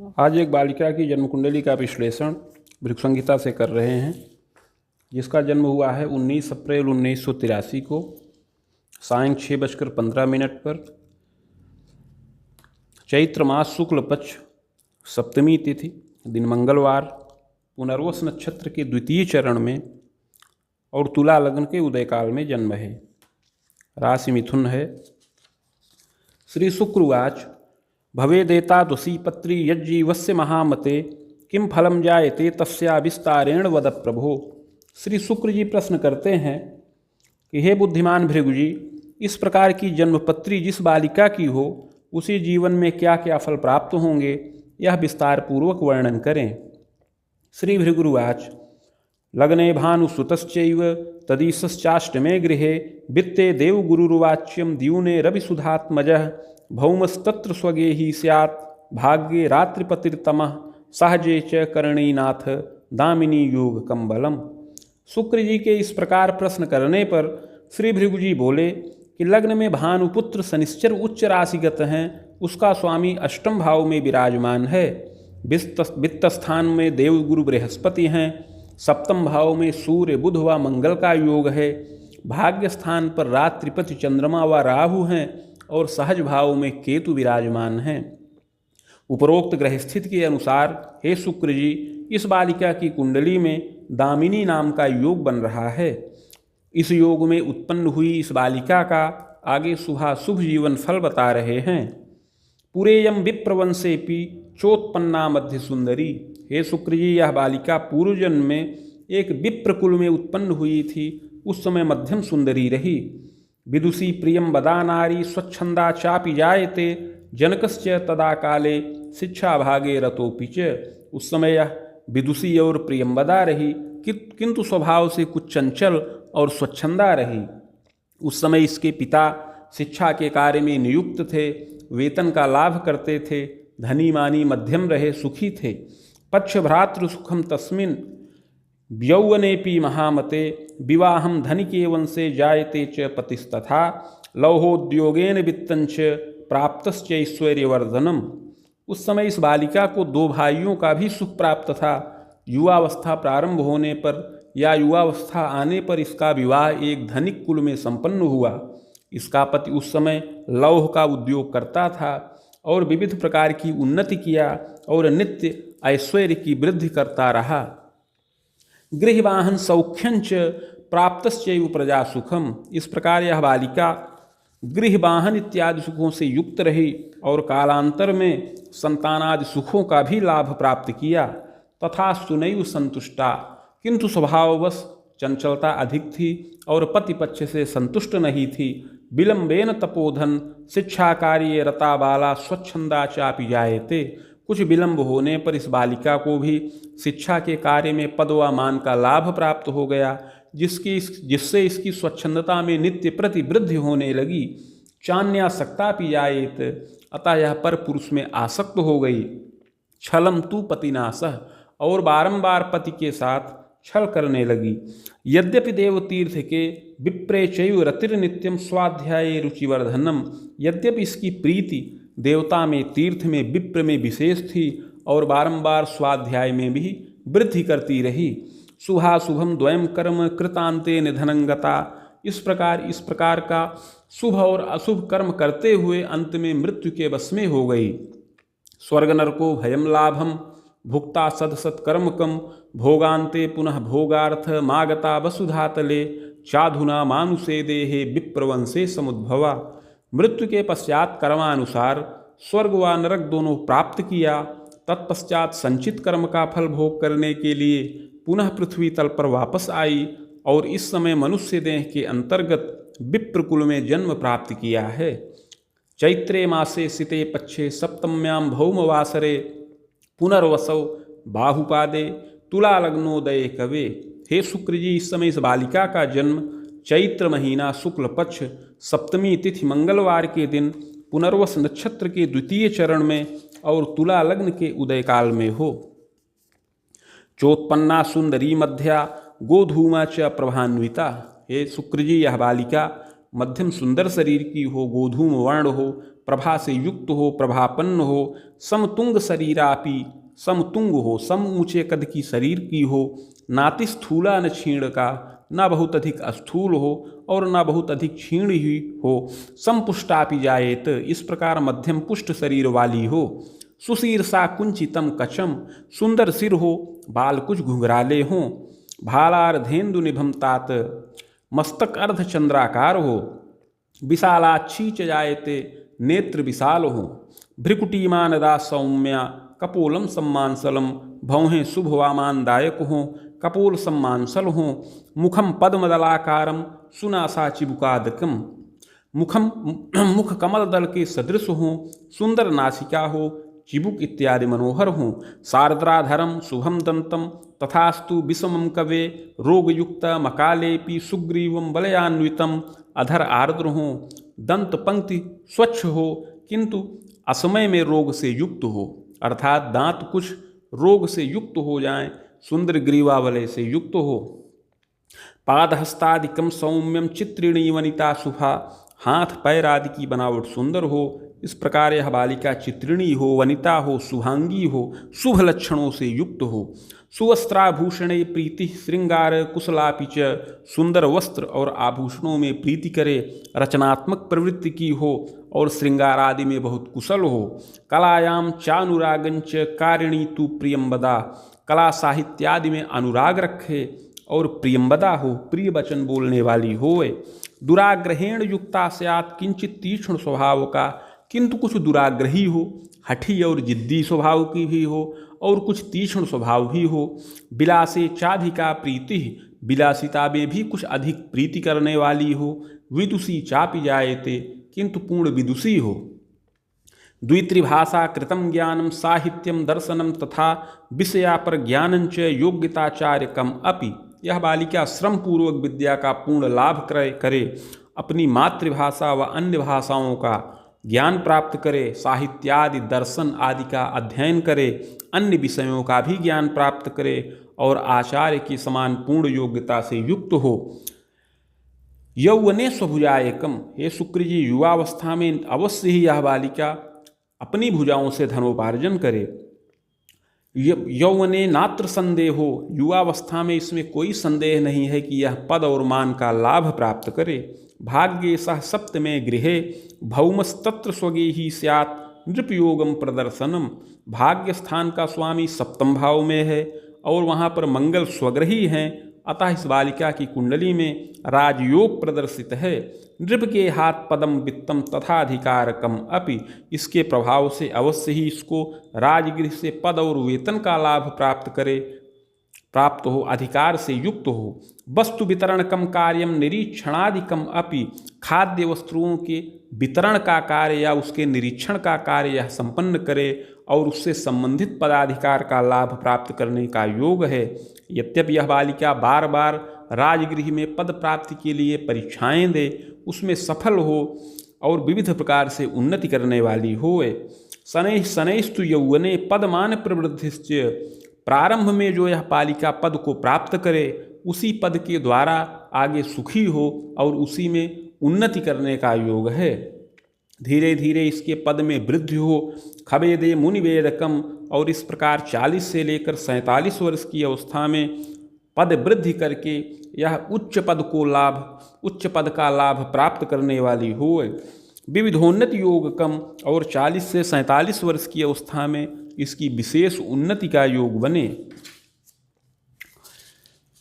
आज एक बालिका की जन्म कुंडली का विश्लेषण भृगु संहिता से कर रहे हैं, जिसका जन्म हुआ है 19 अप्रैल 1983 को सायं 6:15 पर। चैत्र मास शुक्ल पक्ष सप्तमी तिथि, दिन मंगलवार, पुनर्वस नक्षत्र के द्वितीय चरण में और तुला लग्न के उदयकाल में जन्म है। राशि मिथुन है। श्री शुक्रवाच भवेदेतादुषी पत्री यज्जीवस्य महामते किम फलम जायते तस्या विस्तारेण वद प्रभो। श्री शुक्र जी प्रश्न करते हैं कि हे बुद्धिमान भृगु जी, इस प्रकार की जन्मपत्री जिस बालिका की हो उसी जीवन में क्या क्या फल प्राप्त होंगे, यह विस्तार पूर्वक वर्णन करें। श्री भृगुरुवाच लग्ने भानुसुतश्चैव तदीशश्चाष्टमे गृहे वित्ते देवगुरुर्वाच्यं द्यूने रविसुधात्मजः भौमस्तत्र स्वगेहि स्यात् भाग्ये रात्रिपतिर्तमः सहजे च करणीनाथ दामिनी योग कम्बलम। शुक्र जी के इस प्रकार प्रश्न करने पर श्री भृगु जी बोले कि लग्न में भानुपुत्र शनिश्चर उच्च राशिगत हैं, उसका स्वामी अष्टम भाव में विराजमान है। वित्त स्थान में देवगुरु बृहस्पति हैं, सप्तम भाव में सूर्य बुध व मंगल का योग है, भाग्य स्थान पर रात्रिपति चंद्रमा व राहु हैं और सहज भाव में केतु विराजमान हैं। उपरोक्त ग्रह स्थिति के अनुसार हे शुक्र जी, इस बालिका की कुंडली में दामिनी नाम का योग बन रहा है। इस योग में उत्पन्न हुई इस बालिका का आगे शुभ जीवन फल बता रहे हैं। पुरेयम विप्रवंशेपि चोत्पन्ना मध्य सुंदरी। हे शुक्र जी, यह बालिका पूर्व जन्म में एक विप्र कुल में उत्पन्न हुई थी, उस समय मध्यम सुंदरी रही। विदुषी प्रियम बदा नारी स्वच्छंदा चापि जायते जनकश्च तदा काले शिक्षा भागे रतोपि च। उस समय यह विदुषी और प्रियंवदा रही, किंतु स्वभाव से कुछ चंचल और स्वच्छंदा रही। उस समय इसके पिता शिक्षा के कार्य में नियुक्त थे, वेतन का लाभ करते थे, धनी मानी मध्यम रहे, सुखी थे। पक्ष भ्रातृ सुखम तस्मिन् यौवनेपि महामते विवाहम धनिके वंशे जायते च पतिस्तथा लौहोद्योगेन वित्तंच प्राप्तश्च ऐश्वर्यवर्धनम। उस समय इस बालिका को दो भाइयों का भी सुख प्राप्त था। युवावस्था प्रारंभ होने पर या युवावस्था आने पर इसका विवाह एक धनिक कुल में संपन्न हुआ। इसका पति उस समय लौह का उद्योग करता था और विविध प्रकार की उन्नति किया और नित्य ऐश्वर्य की वृद्धि करता रहा। गृहवाहन सौख्यंच प्राप्तश्चैव प्रजा सुखम। इस प्रकार यह बालिका गृहवाहन इत्यादि सुखों से युक्त रही और कालांतर में संतानादि सुखों का भी लाभ प्राप्त किया। तथा सुनैव संतुष्टा, किंतु स्वभाववश चंचलता अधिक थी और पति पक्ष से संतुष्ट नहीं थी। विलंबेन तपोधन शिक्षा कार्य रता बाला स्वच्छंदा चापि जायते। कुछ विलंब होने पर इस बालिका को भी शिक्षा के कार्य में पद व मान का लाभ प्राप्त हो गया, जिससे इसकी स्वच्छंदता में नित्य प्रति वृद्धि होने लगी। चान्यासक्ता पिजायेत, अतः यह पर पुरुष में आसक्त हो गई। छलम तु पतिनाशः, और बारंबार पति के साथ छल करने लगी। यद्यपि देवतीर्थ के विप्रे चैव रतिर्नित्यम स्वाध्याये रुचिवर्धनम। यद्यपि इसकी प्रीति देवता में, तीर्थ में, विप्र में विशेष थी और बारंबार स्वाध्याय में भी वृद्धि करती रही। शुभाशुभम द्वयम कर्म कृतांते निधनंगता। इस प्रकार का शुभ और अशुभ कर्म करते हुए अंत में मृत्यु के वश में हो गई। स्वर्ग नरको भयम लाभम भुक्ता सदसत कर्मकम भोगांते पुनः भोगार्थ मागता वसुधातले चाधुना मानुषे देहे विप्रवंशे समुद्भवा। मृत्यु के पश्चात कर्मानुसार स्वर्ग व नरक दोनों प्राप्त किया। तत्पश्चात संचित कर्म का फल भोग करने के लिए पुनः पृथ्वी तल पर वापस आई और इस समय मनुष्य देह के अंतर्गत विप्र कुल में जन्म प्राप्त किया है। चैत्रे मासे सिते पक्षे सप्तम्याम भौमवासरे पुनर्वसौ बाहुपादे तुला लग्नोदय कवे। हे शुक्र जी, इस समय इस बालिका का जन्म चैत्र महीना शुक्ल पक्ष सप्तमी तिथि मंगलवार के दिन पुनर्वस नक्षत्र के द्वितीय चरण में और तुला लग्न के उदयकाल में हो। चोत्पन्ना सुंदरी मध्या गोधूमा च प्रभान्विता। हे शुक्र जी, यह बालिका मध्यम सुंदर शरीर की हो, गोधूम वर्ण हो, प्रभा से युक्त हो, प्रभापन्न हो, समतुंग शरीरापि, समतुंग हो, सम ऊंचे कद की शरीर की हो, नाति स्थूला न क्षीण का, न बहुत अधिक अस्थूल हो और न बहुत अधिक क्षीण ही हो, समपुष्टापि जायेत, इस प्रकार मध्यम पुष्ट शरीर वाली हो, सुशीर्षा कुंचितम कचम, सुंदर सिर हो, बाल कुछ घुंघराले हों, भालार्धेन्दु निभम तात, मस्तक अर्ध चंद्राकार हो, विशालाक्षी च जायते, नेत्र विशाल हो, भ्रिकुटीमानदा सौम्या, कपोलम सम्मानसलम, भौहें शुभ वामानदायक हों, कपोल सम्मानसल हों, मुखम पद्मदलाकारम, सुनासा चिबुकादकम, मुख कमल दल के सदृश हों, सुंदर नासिका हो, चिबुक इत्यादि मनोहर हों, शारद्राधरम शुभम दंतम, तथास्तु विषमम कवे, रोगयुक्त मकालेपि सुग्रीवम बलयान्वितम, अधर आर्द्र हों, दंत पंक्ति स्वच्छ हो किंतु असमय में रोग से युक्त हो, अर्थात दांत कुछ रोग से युक्त हो जाएं, सुंदर ग्रीवा वलय से युक्त हो, पादहस्तादिकम सौम्यम चित्रिणी वनिता शुभा, हाथ पैर आदि की बनावट सुंदर हो, इस प्रकार यह बालिका चित्रिणी हो, वनिता हो, शुभांगी हो, शुभ लक्षणों से युक्त हो, सुवस्त्राभूषणे प्रीति श्रृंगार कुशलापि च, सुंदर वस्त्र और आभूषणों में प्रीति करे, रचनात्मक प्रवृत्ति की हो और श्रृंगार आदि में बहुत कुशल हो, कलायाम चानुरागंच कारिणी तु प्रियंबदा, कला साहित्यादि में अनुराग रखे और प्रियंबदा हो, प्रिय वचन बोलने वाली होए, दुराग्रहेण युक्ता स्यात्, किंचित तीक्ष्ण स्वभाव का, किंतु कुछ दुराग्रही हो, हठी और जिद्दी स्वभाव की भी हो और कुछ तीक्ष्ण स्वभाव भी हो, विलासे चाधिका प्रीति, विलासिता में भी कुछ अधिक प्रीति करने वाली हो, विदुषी चापि जायते, किंतु पूर्ण विदुषी हो, द्वित्रिभाषा कृतम ज्ञानम साहित्यम दर्शनम तथा विषया पर ज्ञानंच योग्यताचार्यकम अपि, यह बालिका श्रम पूर्वक विद्या का पूर्ण लाभ करे, अपनी मातृभाषा व अन्य भाषाओं का ज्ञान प्राप्त करे, साहित्यादि दर्शन आदि का अध्ययन करे, अन्य विषयों का भी ज्ञान प्राप्त करे और आचार्य की समान पूर्ण योग्यता से युक्त हो। यौवने स्वभुजाएकम, हे शुक्र जी, युवावस्था में अवश्य ही यह बालिका अपनी भुजाओं से धनोपार्जन करे। यौवने नात्र संदेहो, युवावस्था में इसमें कोई संदेह नहीं है कि यह पद और मान का लाभ प्राप्त करे। भाग्ये सह सप्तमे गृहे भौमस्तत्र स्वगेही स्यात् नृपयोगम प्रदर्शनम, भाग्य स्थान का स्वामी सप्तम भाव में है और वहाँ पर मंगल स्वग्रही हैं, अतः इस बालिका की कुंडली में राजयोग प्रदर्शित है। नृप के हाथ पदम वित्तम तथाधिकारकम अपि, इसके प्रभाव से अवश्य ही इसको राजगृह से पद और वेतन का लाभ प्राप्त हो, अधिकार से युक्त हो। वस्तु वितरणकम कार्यम निरीक्षणादिकम अपि, खाद्य वस्तुओं के वितरण का कार्य या उसके निरीक्षण का कार्य यह संपन्न करे और उससे संबंधित पदाधिकार का लाभ प्राप्त करने का योग है। यद्यपि यह बालिका बार बार राजगृह में पद प्राप्ति के लिए परीक्षाएं दे, उसमें सफल हो और विविध प्रकार से उन्नति करने वाली होए। शनैः शनैस्तु यौवने पदमान प्रवृद्धिश्च, प्रारंभ में जो यह बालिका पद को प्राप्त करे उसी पद के द्वारा आगे सुखी हो और उसी में उन्नति करने का योग है। धीरे धीरे इसके पद में वृद्धि हो। खवेदे मुनिवेदकम, और इस प्रकार 40 से लेकर 47 वर्ष की अवस्था में पद वृद्धि करके यह उच्च पद का लाभ प्राप्त करने वाली हो। विविधोन्नति योगकम, और 40 से 47 वर्ष की अवस्था में इसकी विशेष उन्नति का योग बने।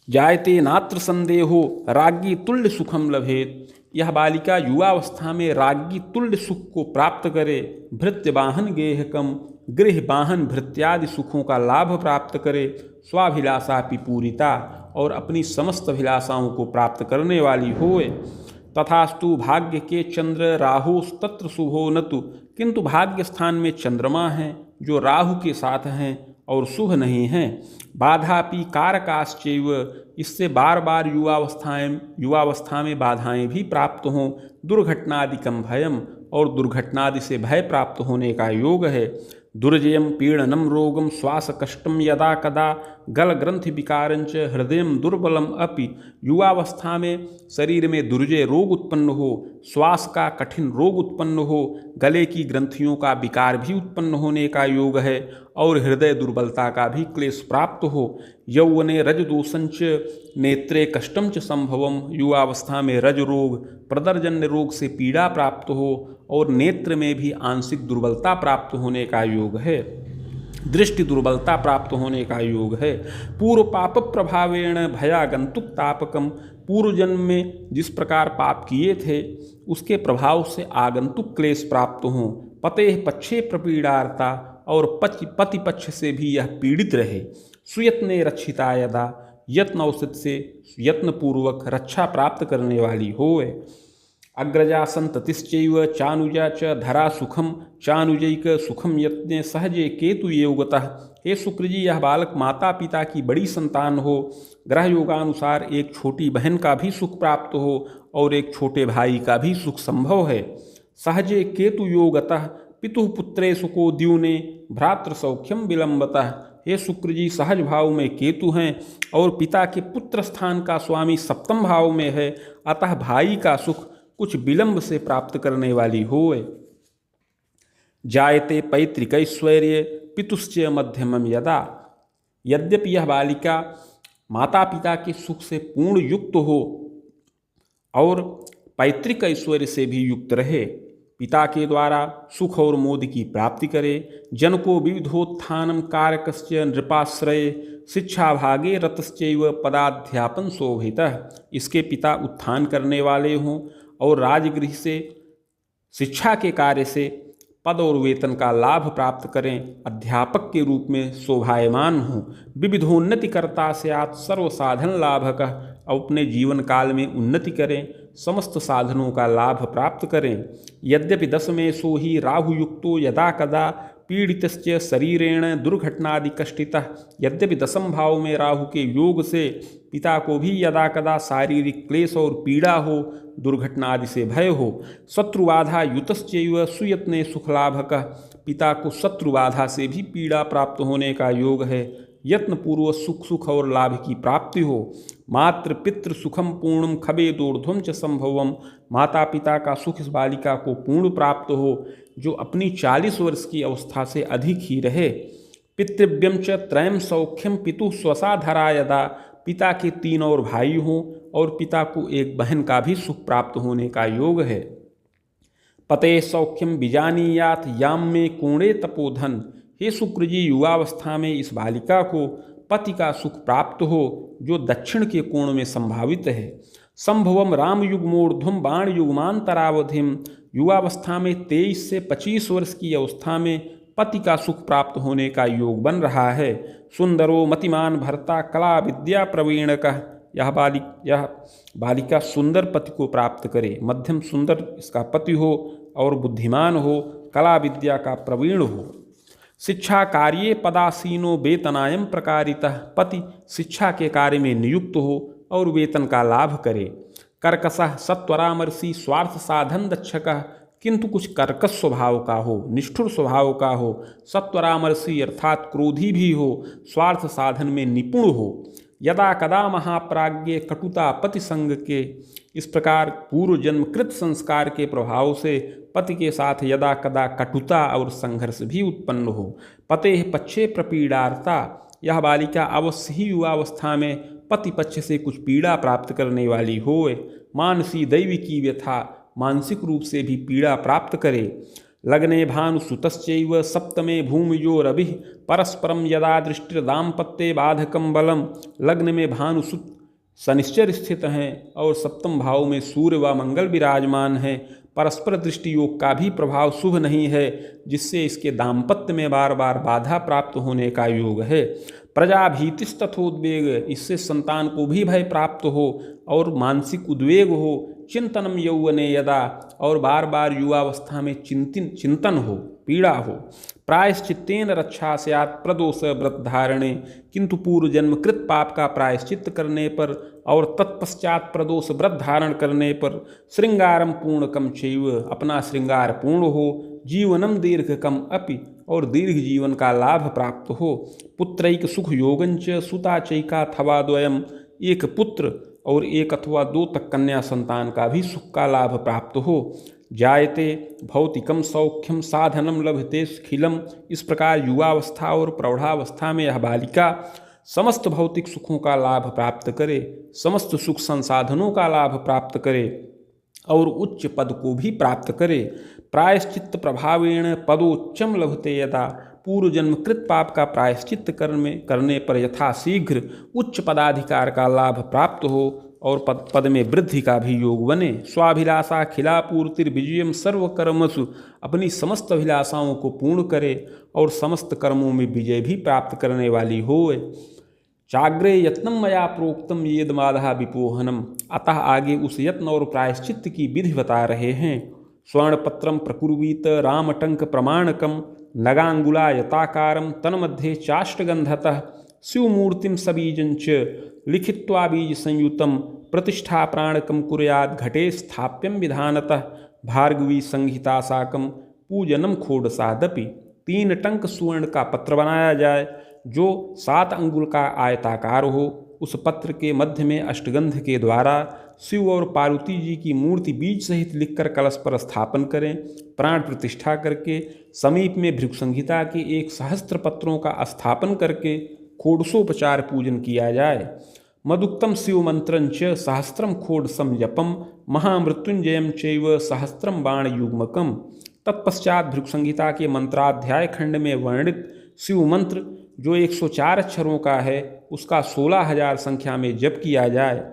जायते नात्र संदेहो राज्ञी तुल्य सुखम लभेत, यह बालिका युवावस्था में राज्ञी तुल्य सुख को प्राप्त करे। भृत्य वाहन गेहकम, गृह वाहन भृत्यादि सुखों का लाभ प्राप्त करे। स्वाभिलाषा पिपूरिता, और अपनी समस्त अभिलाषाओं को प्राप्त करने वाली होए। तथास्तु भाग्य के चंद्र राहु तत्र शुभो नतु, किंतु भाग्य स्थान में चंद्रमा हैं जो राहु के साथ हैं और शुभ नहीं हैं। बाधापि कारकाश्चैव, इससे बार बार युवावस्था में बाधाएं भी प्राप्त हों। दुर्घटनादिकम भयम, और दुर्घटनादि से भय प्राप्त होने का योग है। दुर्जयम पीड़नम रोगम श्वास कष्टम यदा कदा गल ग्रंथि विकारंच हृदय दुर्बलम अपि। युवावस्था में शरीर में दुर्जय रोग उत्पन्न हो, श्वास का कठिन रोग उत्पन्न हो, गले की ग्रंथियों का विकार भी उत्पन्न होने का योग है और हृदय दुर्बलता का भी क्लेश प्राप्त हो। यौवने रज दोषंच नेत्रे कष्टम च संभवम। युवावस्था में रज रोग प्रदर्जन्य रोग से पीड़ा प्राप्त हो और नेत्र में भी आंशिक दुर्बलता प्राप्त होने का योग है, दृष्टि दुर्बलता प्राप्त होने का योग है। पूर्व पाप प्रभावेण भयागंतुक तापकम। पूर्व जन्म में जिस प्रकार पाप किए थे उसके प्रभाव से आगंतुक क्लेश प्राप्त हों। पतेः पक्षे प्रपीड़ार्ता, और पति पक्ष से भी यह पीड़ित रहे। सुयत्ने रक्षिता यदा, यत्न औषध से यत्नपूर्वक रक्षा प्राप्त करने वाली होए। अग्रजा संततिश्चैव चानुजा च धरा सुखम, चानुजैक सुखम यत्ने सहजे केतु योगतः। हे शुक्र जी, यह बालक माता पिता की बड़ी संतान हो, ग्रह योगानुसार एक छोटी बहन का भी सुख प्राप्त हो और एक छोटे भाई का भी सुख संभव है। सहजे केतु योगतः पितु पुत्रे सुको द्यूने, भ्रातृ सौख्यम विलंबतः। हे शुक्र जी, सहज भाव में केतु हैं और पिता के पुत्र स्थान का स्वामी सप्तम भाव में है, अतः भाई का सुख कुछ विलंब से प्राप्त करने वाली होए। जायते पैतृकैश्वर्य पितुश्च मध्यमम यदा। यद्यपि यह बालिका माता पिता के सुख से पूर्ण युक्त हो और पैतृक ऐश्वर्य से भी युक्त रहे, पिता के द्वारा सुख और मोद की प्राप्ति करे। जन को विविधोत्थानम कारकश्च नृपाश्रय, शिक्षा भागे रतश्चैव पदाध्यापन शोभितः। इसके पिता उत्थान करने वाले हों और राजगृह से शिक्षा के कार्य से पद और वेतन का लाभ प्राप्त करें, अध्यापक के रूप में शोभायमान हों। विविधोन्नति कर्ता स्यात् सर्व साधन लाभकः, अपने जीवन काल में उन्नति करें, समस्त साधनों का लाभ प्राप्त करें। यद्यपि दशमे सो ही राहुयुक्तो यदा कदा पीड़ितश्च शरीरेण दुर्घटनादि कष्टितः। यद्यपि दशम भाव में राहु के योग से पिता को भी यदा कदा शारीरिक क्लेश और पीड़ा हो, दुर्घटना आदि से भय हो। शत्रुबाधा युतश्चैव सुयत्ने सुखलाभकः, पिता को शत्रुबाधा से भी पीड़ा प्राप्त होने का योग है, यत्नपूर्वक सुख और लाभ की प्राप्ति हो। मातृ पितृ सुखम पूर्णम खबेदोर्ध्वम च संभवम, माता पिता का सुख इस बालिका को पूर्ण प्राप्त हो जो अपनी 40 वर्ष की अवस्था से अधिक ही रहे। पितृव्यम च त्रयम सौख्यम पितु स्वसाधरा यदा, पिता के 3 और भाई हों और पिता को एक बहन का भी सुख प्राप्त होने का योग है। पते सौख्यम बीजानीयात याम में कोणे तपोधन। हे शुक्र जी, युवावस्था में इस बालिका को पति का सुख प्राप्त हो जो दक्षिण के कोण में संभावित है। संभवम राम युग्मोर्ध्वम बाण युग्मांतरावधिम, युवावस्था में 23 से 25 वर्ष की अवस्था में पति का सुख प्राप्त होने का योग बन रहा है। सुंदरो मतिमान भर्ता कला विद्या प्रवीणकः, यह बालिका सुंदर पति को प्राप्त करे, मध्यम सुंदर इसका पति हो और बुद्धिमान हो, कला विद्या का प्रवीण हो। शिक्षा कार्ये पदासीनो वेतनायम प्रकारितः, पति शिक्षा के कार्य में नियुक्त हो और वेतन का लाभ करे। कर्कशः सत्वरामर्षि स्वार्थ साधन दक्षकः, किंतु कुछ कर्कश स्वभाव का हो, निष्ठुर स्वभाव का हो, सत्वरामर्षि अर्थात क्रोधी भी हो, स्वार्थ साधन में निपुण हो। यदा कदा महाप्राज्ञ कटुता पति संग के, इस प्रकार पूर्व जन्म कृत संस्कार के प्रभाव से पति के साथ यदा कदा कटुता और संघर्ष भी उत्पन्न हो। पते पक्षे प्रपीड़ार्ता, यह बालिका अवश्य ही युवावस्था में पति पक्ष से कुछ पीड़ा प्राप्त करने वाली होए। मानसी दैवी की व्यथा, मानसिक रूप से भी पीड़ा प्राप्त करे। लग्ने भानुसुतश्चैव सप्तमे भूमियोरभि परस्परम यदा दृष्टिर्दाम्पत्ये बाधकम बलम, लग्न में भानुसुत शनिश्चर स्थित हैं और सप्तम भाव में सूर्य व मंगल विराजमान हैं। परस्पर दृष्टि योग का भी प्रभाव शुभ नहीं है, जिससे इसके दाम्पत्य में बार बार बाधा प्राप्त होने का योग है। प्रजा भीतिस्तथोद्वेग, इससे संतान को भी भय प्राप्त हो और मानसिक उद्वेग हो। चिंतनम यौवने यदा, और बार बार युवावस्था में चिंतन हो, पीड़ा हो। प्रायश्चित्तेन रक्षा स्यात् प्रदोष व्रत धारणे, किंतु पूर्व जन्म कृत पाप का प्रायश्चित्त करने पर और तत्पश्चात प्रदोष व्रत धारण करने पर श्रृंगारम पूर्णकम चैव, अपना श्रृंगार पूर्ण हो। जीवनम दीर्घकम अपि, और दीर्घ जीवन का लाभ प्राप्त हो। पुत्रैक सुख योगंच सुता चैका थवा द्वयम, एक पुत्र और एक अथवा दो तक कन्या संतान का भी सुख का लाभ प्राप्त हो। जायते भौतिकम सौख्यम साधनम लभते खिलम, इस प्रकार युवावस्था और प्रौढ़ावस्था में यह बालिका समस्त भौतिक सुखों का लाभ प्राप्त करे, समस्त सुख संसाधनों का लाभ प्राप्त करे और उच्च पद को भी प्राप्त करे। प्रायश्चित्त प्रभावेण पदोच्चम लभते यदा, पूर्व जन्म कृत पाप का प्रायश्चित्त करने पर यथाशीघ्र उच्च पदाधिकार का लाभ प्राप्त हो और पद में वृद्धि का भी योग बने। स्वाभिलाषा खिलापूर्तिर्विजयम सर्वकर्मसु, अपनी समस्त अभिलाषाओं को पूर्ण करे और समस्त कर्मों में विजय भी प्राप्त करने वाली होए। चाग्रे यत्नम मया प्रोक्तम येदमादहा विपोहनम, अतः आगे उस यत्न और प्रायश्चित्त की विधि बता रहे हैं। स्वर्णपत्रम प्रकुर्वीत रामटंक प्रमाणकम, नगांगुला यताकारम तन्मध्ये चाष्टगंधतः, शिवमूर्तिम सबीजंच लिखित्वा बीज संयुतम, प्रतिष्ठा प्राणकम कुर्याद घटे स्थाप्यम विधानतः, भार्गवी संहिता साकम पूजनम खोडसादपि। 3 टंक सुवर्ण का पत्र बनाया जाए जो 7 अंगुल का आयताकार हो। उस पत्र के मध्य में अष्टगंध के द्वारा शिव और पार्वती जी की मूर्ति बीज सहित लिखकर कलश पर स्थापन करें। प्राण प्रतिष्ठा करके समीप में भृगु संहिता के 1 सहस्त्र पत्रों का स्थापन करके खोडसोपचार पूजन किया जाए। मदुक्तम शिव मंत्रंच सहस्त्रम खोड संजपम, महामृत्युंजयम चैव सहस्त्रम बाण युग्मकम। तत्पश्चात भृगु संहिता के मंत्राध्याय खंड में वर्णित शिव मंत्र जो 104 अक्षरों का है उसका 16,000 संख्या में जप किया जाए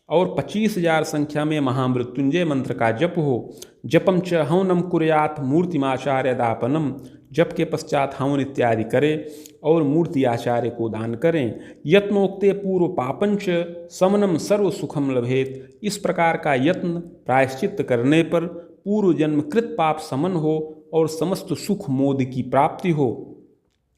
और 25,000 संख्या में महामृत्युंजय मंत्र का जप हो। जपम च हवनम कुर्यात मूर्तिमाचार्य दापनम, जप के पश्चात हवन इत्यादि करें और मूर्ति आचार्य को दान करें। यत्नोक्ते पूर्व पापंच समनम सर्व सुखम लभेत, इस प्रकार का यत्न प्रायश्चित्त करने पर पूर्व जन्म कृत पाप समन हो और समस्त सुख मोद की प्राप्ति हो।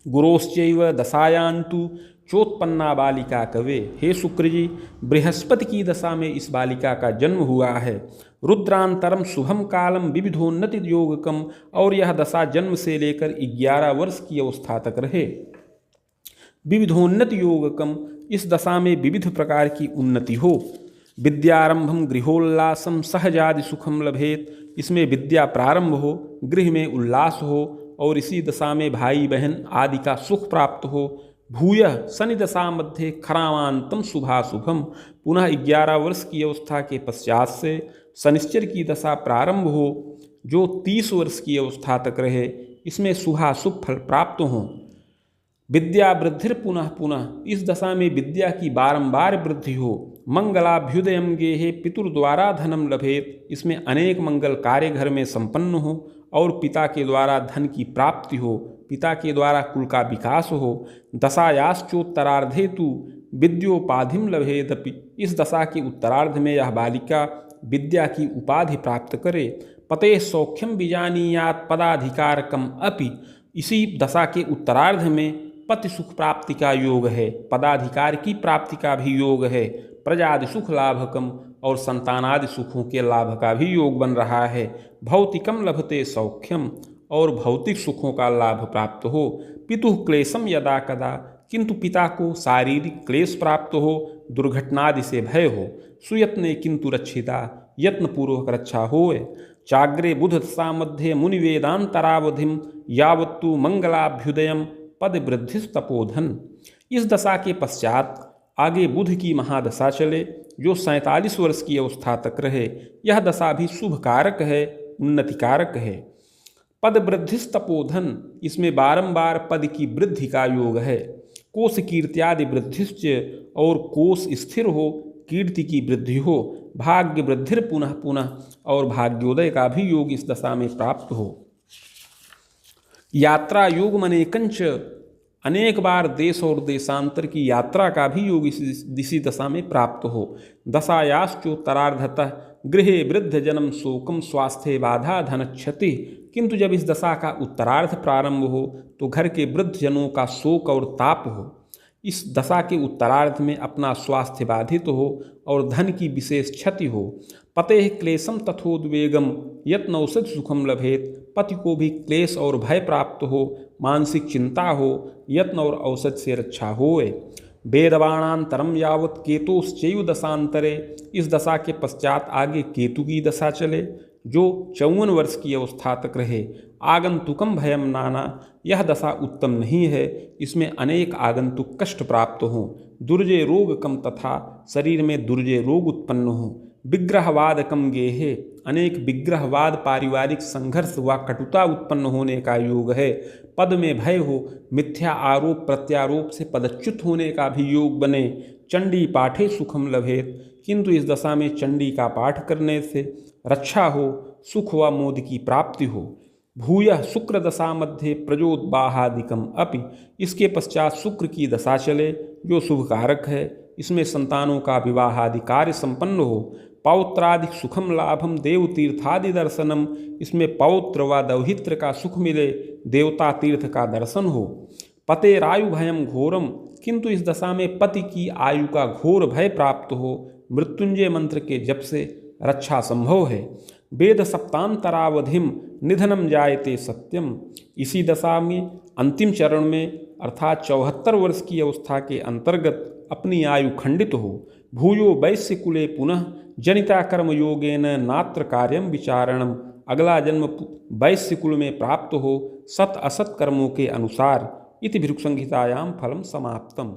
गुरोश्चैव दशायान्तु चोत्पन्ना बालिका कवे, हे शुक्र जी बृहस्पति की दशा में इस बालिका का जन्म हुआ है। रुद्रांतरम शुभम कालम विविधोन्नति योगकम, और यह दशा जन्म से लेकर 11 वर्ष की अवस्था तक रहे। विविधोन्नति योगकम, इस दशा में विविध प्रकार की उन्नति हो। विद्यारंभम गृहोल्लासम सहजादि सुखम लभेत, इसमें विद्या प्रारंभ हो, गृह में उल्लास हो और इसी दशा में भाई बहन आदि का सुख प्राप्त हो। भूयः शनि दशा मध्य खरावांतम शुभाशुभम, पुनः 11 वर्ष की अवस्था के पश्चात से शनिश्चर की दशा प्रारंभ हो जो 30 वर्ष की अवस्था तक रहे, इसमें शुभाशुभ फल प्राप्त हों। विद्या वृद्धिर पुनः पुनः, इस दशा में विद्या की बारंबार वृद्धि हो। मंगलाभ्युदयम गेहे पितुर द्वारा धनम लभेत, इसमें अनेक मंगल कार्य घर में संपन्न हो और पिता के द्वारा धन की प्राप्ति हो, पिता के द्वारा कुल का विकास हो। दशायाश्चोत्तरार्धे तु विद्योपाधिम लभेदपि, इस दशा के उत्तरार्ध में यह बालिका विद्या की उपाधि प्राप्त करे। पते सौख्यम बीजानीयात पदाधिकारकम अपि, इसी दशा के उत्तरार्ध में पति सुख प्राप्ति का योग है, पदाधिकार की प्राप्ति का भी योग है। प्रजादि सुख लाभकम, और संतानादि सुखों के लाभ का भी योग बन रहा है। भौतिकम लभते सौख्यम, और भौतिक सुखों का लाभ प्राप्त हो। पितुः क्लेशम यदा कदा, किंतु पिता को शारीरिक क्लेश प्राप्त हो, दुर्घटनादि से भय हो। सुयत्ने किंतु रक्षिता, यत्नपूर्वक रक्षा होए। चाग्रे बुध दशा मध्य मुनि वेदांतरावधिम यावत्तु मंगलाभ्युदयम पद वृद्धिस्तपोधन, इस दशा के पश्चात आगे बुध की महादशा चले जो 47 वर्ष की अवस्था तक रहे। यह दशा भी शुभ कारक है, उन्नति कारक है। पद वृद्धिस्तपोधन, इसमें बारंबार पद की वृद्धि का योग है। कोश कीर्त्यादि वृद्धिश्च, और कोश स्थिर हो, कीर्ति की वृद्धि हो। भाग्य वृद्धिर पुनः पुनः, और भाग्योदय का भी योग इस दशा में प्राप्त हो। यात्रा योग मनेकंच, अनेक बार देश और देशांतर की यात्रा का भी योग इसी दशा में प्राप्त हो। दशायाश्चोत्तरार्धतः गृहे वृद्ध जन्म शोकम स्वास्थ्य बाधा धन क्षति, किंतु जब इस दशा का उत्तरार्ध प्रारंभ हो तो घर के वृद्ध जनों का शोक और ताप हो। इस दशा के उत्तरार्ध में अपना स्वास्थ्य बाधित हो और धन की विशेष क्षति हो। पतेः क्लेशम तथोद्वेगम यत्नौषध सुखम लभेत, पति को भी क्लेश और भय प्राप्त हो, मानसिक चिंता हो, यत्न और औषध से रक्षा होए। वेदबाणांतरम यावत केतुश्चैव दशांतरे, इस दशा के पश्चात आगे केतु की दशा चले, जो 54 वर्ष की अवस्था तक रहे। आगंतुकम भयम नाना, यह दशा उत्तम नहीं है, इसमें अनेक आगंतुक कष्ट प्राप्त हों, दुर्जय रोग कम तथा शरीर में दुर्जय रोग उत्पन्न हो। विग्रहवाद कम गेहे, अनेक विग्रहवाद पारिवारिक संघर्ष व कटुता उत्पन्न होने का योग है। पद में भय हो, मिथ्या आरोप प्रत्यारोप से पदच्युत होने का भी योग बने। चंडी पाठे सुखम लभेत, किंतु इस दशा में चंडी का पाठ करने से रक्षा हो, सुख व मोद की प्राप्ति हो। भूयः शुक्र दशा मध्य प्रजोद्बाहादिकम अपि, इसके पश्चात शुक्र की दशा चले, जो शुभ कारक है। इसमें संतानों का विवाह आदि कार्य संपन्न हो। पौत्रादि सुखम लाभम देव तीर्थादि दर्शनम, इसमें पौत्र व दौहित्र का सुख मिले, देवता तीर्थ का दर्शन हो। पतेरायु भयम घोरम, किंतु इस दशा में पति की आयु का घोर भय प्राप्त हो। मृत्युंजय मंत्र के जप से रक्षा संभव है। वेद सप्तांतरावधिम निधनम जायते सत्यम, इसी दशा में अंतिम चरण में अर्थात 74 वर्ष की अवस्था के अंतर्गत अपनी आयु खंडित हो। भूयो वैश्य कुले पुनः जनिता कर्म योगेन नात्र कार्यम विचारणम, अगला जन्म वैश्य कुल में प्राप्त हो सत असत कर्मों के अनुसार। इति भिक्षुसंहितायां फलम समाप्तम।